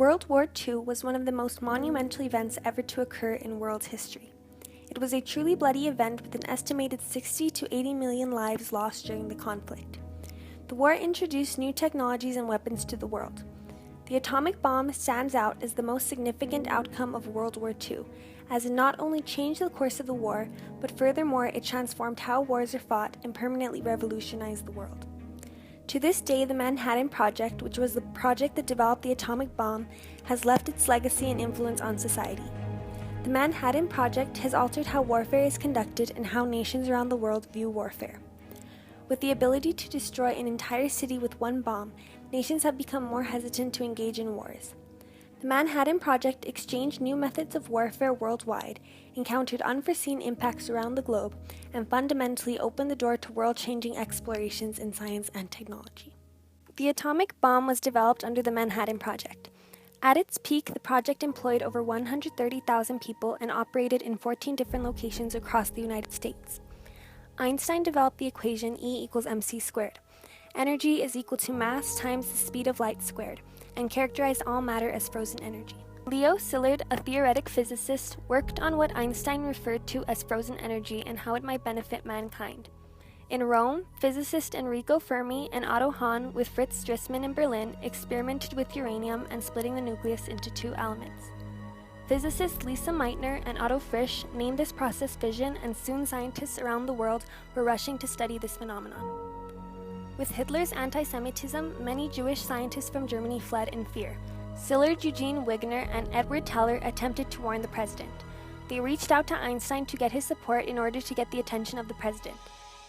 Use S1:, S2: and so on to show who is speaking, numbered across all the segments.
S1: World War II was one of the most monumental events ever to occur in world history. It was a truly bloody event with an estimated 60 to 80 million lives lost during the conflict. The war introduced new technologies and weapons to the world. The atomic bomb stands out as the most significant outcome of World War II, as it not only changed the course of the war, but furthermore it transformed how wars are fought and permanently revolutionized the world. To this day, the Manhattan Project, which was the project that developed the atomic bomb, has left its legacy and influence on society. The Manhattan Project has altered how warfare is conducted and how nations around the world view warfare. With the ability to destroy an entire city with one bomb, nations have become more hesitant to engage in wars. The Manhattan Project exchanged new methods of warfare worldwide, encountered unforeseen impacts around the globe, and fundamentally opened the door to world-changing explorations in science and technology. The atomic bomb was developed under the Manhattan Project. At its peak, the project employed over 130,000 people and operated in 14 different locations across the United States. Einstein developed the equation E equals mc squared. Energy is equal to mass times the speed of light squared, and characterized all matter as frozen energy. Leo Szilard, a theoretic physicist, worked on what Einstein referred to as frozen energy and how it might benefit mankind. In Rome, physicist Enrico Fermi and Otto Hahn with Fritz Strassmann in Berlin experimented with uranium and splitting the nucleus into two elements. Physicists Lisa Meitner and Otto Frisch named this process fission, and soon scientists around the world were rushing to study this phenomenon. With Hitler's anti-Semitism, many Jewish scientists from Germany fled in fear. Szilard, Eugene Wigner, and Edward Teller attempted to warn the president. They reached out to Einstein to get his support in order to get the attention of the president.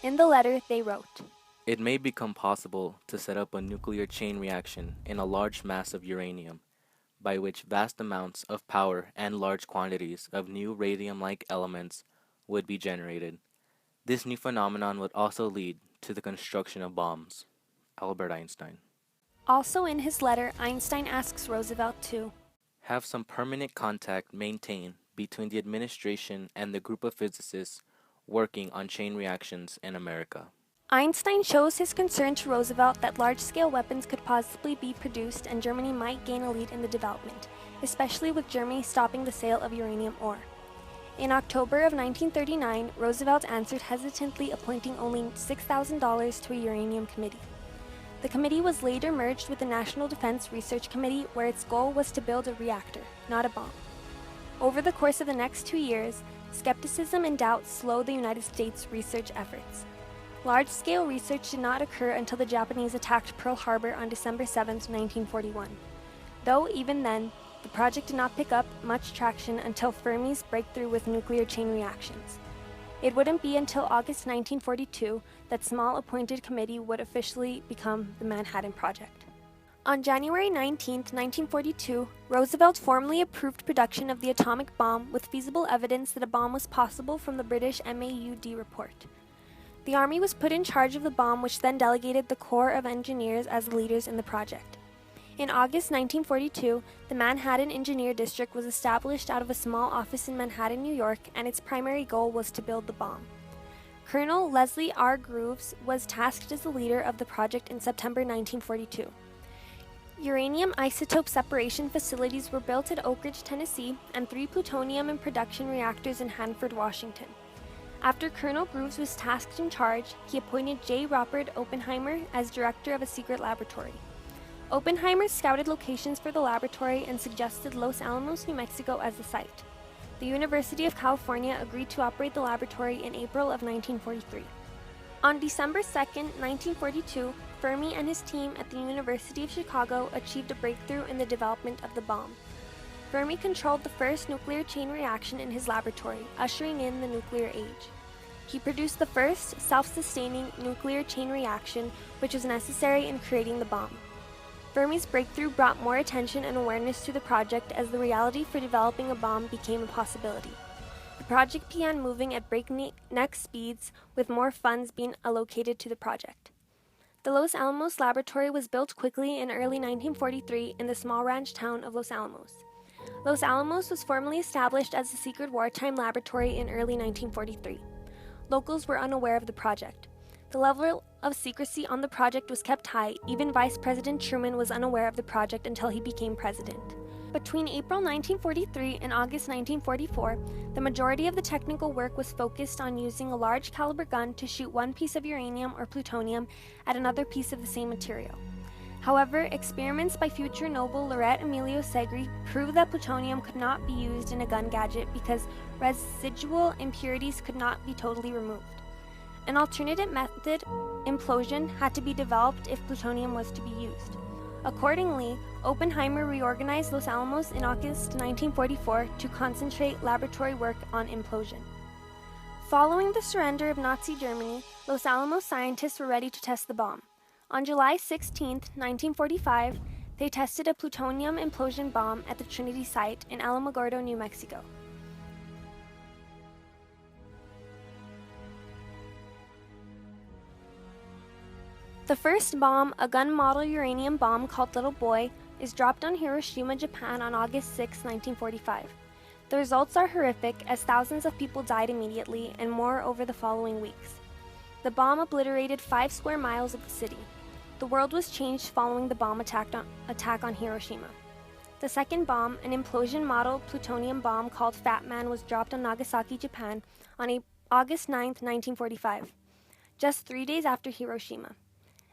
S1: In the letter, they wrote,
S2: "It may become possible to set up a nuclear chain reaction in a large mass of uranium, by which vast amounts of power and large quantities of new radium-like elements would be generated. This new phenomenon would also lead to the construction of bombs." Albert Einstein.
S1: Also in his letter, Einstein asks Roosevelt to
S2: have some permanent contact maintained between the administration and the group of physicists working on chain reactions in America.
S1: Einstein shows his concern to Roosevelt that large-scale weapons could possibly be produced and Germany might gain a lead in the development, especially with Germany stopping the sale of uranium ore. In October of 1939, Roosevelt answered hesitantly, appointing only $6,000 to a uranium committee. The committee was later merged with the National Defense Research Committee, where its goal was to build a reactor, not a bomb. Over the course of the next 2 years, skepticism and doubt slowed the United States' research efforts. Large-scale research did not occur until the Japanese attacked Pearl Harbor on December 7, 1941. Though even then, the project did not pick up much traction until Fermi's breakthrough with nuclear chain reactions. It wouldn't be until August 1942 that small appointed committee would officially become the Manhattan Project. On January 19, 1942, Roosevelt formally approved production of the atomic bomb with feasible evidence that a bomb was possible from the British MAUD report. The Army was put in charge of the bomb, which then delegated the Corps of Engineers as the leaders in the project. In August 1942, the Manhattan Engineer District was established out of a small office in Manhattan, New York, and its primary goal was to build the bomb. Colonel Leslie R. Groves was tasked as the leader of the project in September 1942. Uranium isotope separation facilities were built at Oak Ridge, Tennessee, and 3 plutonium and production reactors in Hanford, Washington. After Colonel Groves was tasked in charge, he appointed J. Robert Oppenheimer as director of a secret laboratory. Oppenheimer scouted locations for the laboratory and suggested Los Alamos, New Mexico as the site. The University of California agreed to operate the laboratory in April of 1943. On December 2, 1942, Fermi and his team at the University of Chicago achieved a breakthrough in the development of the bomb. Fermi controlled the first nuclear chain reaction in his laboratory, ushering in the nuclear age. He produced the first self-sustaining nuclear chain reaction, which was necessary in creating the bomb. Fermi's breakthrough brought more attention and awareness to the project as the reality for developing a bomb became a possibility. The project began moving at breakneck speeds, with more funds being allocated to the project. The Los Alamos laboratory was built quickly in early 1943 in the small ranch town of Los Alamos. Los Alamos was formally established as a secret wartime laboratory in early 1943. Locals were unaware of the project. The level of secrecy on the project was kept high. Even Vice President Truman was unaware of the project until he became president. Between April 1943 and August 1944, the majority of the technical work was focused on using a large caliber gun to shoot one piece of uranium or plutonium at another piece of the same material. However, experiments by future Nobel laureate Emilio Segri proved that plutonium could not be used in a gun gadget because residual impurities could not be totally removed. An alternative method, implosion, had to be developed if plutonium was to be used. Accordingly, Oppenheimer reorganized Los Alamos in August 1944 to concentrate laboratory work on implosion. Following the surrender of Nazi Germany, Los Alamos scientists were ready to test the bomb. On July 16, 1945, they tested a plutonium implosion bomb at the Trinity site in Alamogordo, New Mexico. The first bomb, a gun model uranium bomb called Little Boy, is dropped on Hiroshima, Japan on August 6, 1945. The results are horrific as thousands of people died immediately and more over the following weeks. The bomb obliterated 5 square miles of the city. The world was changed following the bomb attack on Hiroshima. The second bomb, an implosion model plutonium bomb called Fat Man, was dropped on Nagasaki, Japan on August 9, 1945, just 3 days after Hiroshima.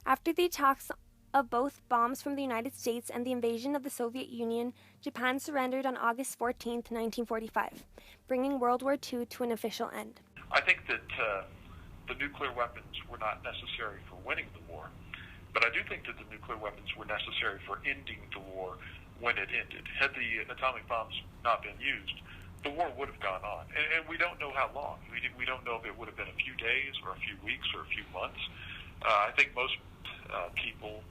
S1: After the attacks of both bombs from the United States and the invasion of the Soviet Union, Japan surrendered on August 14, 1945, bringing World War II to an official end.
S3: I think that the nuclear weapons were not necessary for winning the war, but I do think that the nuclear weapons were necessary for ending the war when it ended. Had the atomic bombs not been used, the war would have gone on. And we don't know how long. We don't know if it would have been a few days or a few weeks or a few months. I think most people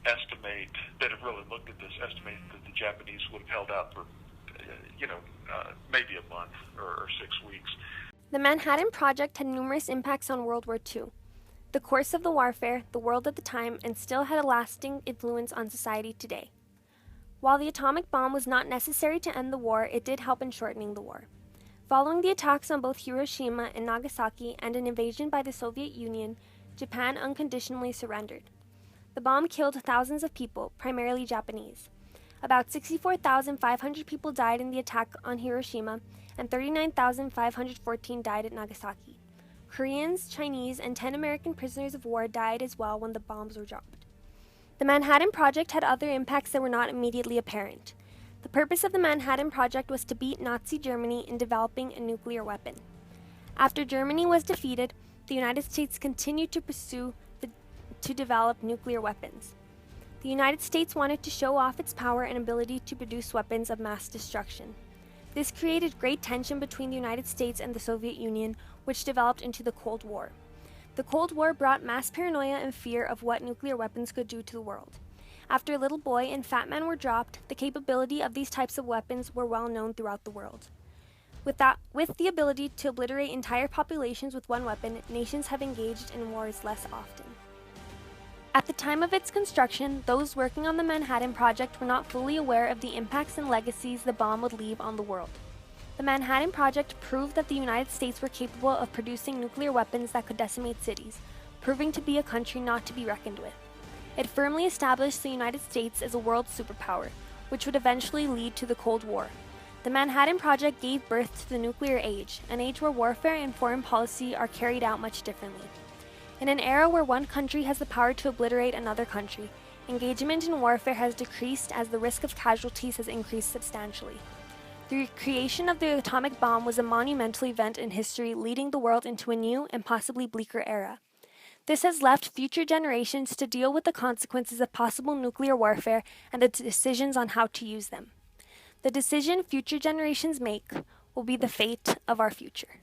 S3: estimate, that have really looked at this, estimate that the Japanese would have held out for, maybe a month or 6 weeks.
S1: The Manhattan Project had numerous impacts on World War II. The course of the warfare, the world at the time, and still had a lasting influence on society today. While the atomic bomb was not necessary to end the war, it did help in shortening the war. Following the attacks on both Hiroshima and Nagasaki and an invasion by the Soviet Union, Japan unconditionally surrendered. The bomb killed thousands of people, primarily Japanese. About 64,500 people died in the attack on Hiroshima, and 39,514 died at Nagasaki. Koreans, Chinese, and 10 American prisoners of war died as well when the bombs were dropped. The Manhattan Project had other impacts that were not immediately apparent. The purpose of the Manhattan Project was to beat Nazi Germany in developing a nuclear weapon. After Germany was defeated, the United States continued to to develop nuclear weapons. The United States wanted to show off its power and ability to produce weapons of mass destruction. This created great tension between the United States and the Soviet Union, which developed into the Cold War. The Cold War brought mass paranoia and fear of what nuclear weapons could do to the world. After Little Boy and Fat Man were dropped, the capability of these types of weapons were well known throughout the world. With the ability to obliterate entire populations with one weapon, nations have engaged in wars less often. At the time of its construction, those working on the Manhattan Project were not fully aware of the impacts and legacies the bomb would leave on the world. The Manhattan Project proved that the United States were capable of producing nuclear weapons that could decimate cities, proving to be a country not to be reckoned with. It firmly established the United States as a world superpower, which would eventually lead to the Cold War. The Manhattan Project gave birth to the nuclear age, an age where warfare and foreign policy are carried out much differently. In an era where one country has the power to obliterate another country, engagement in warfare has decreased as the risk of casualties has increased substantially. The creation of the atomic bomb was a monumental event in history, leading the world into a new and possibly bleaker era. This has left future generations to deal with the consequences of possible nuclear warfare and the decisions on how to use them. The decision future generations make will be the fate of our future.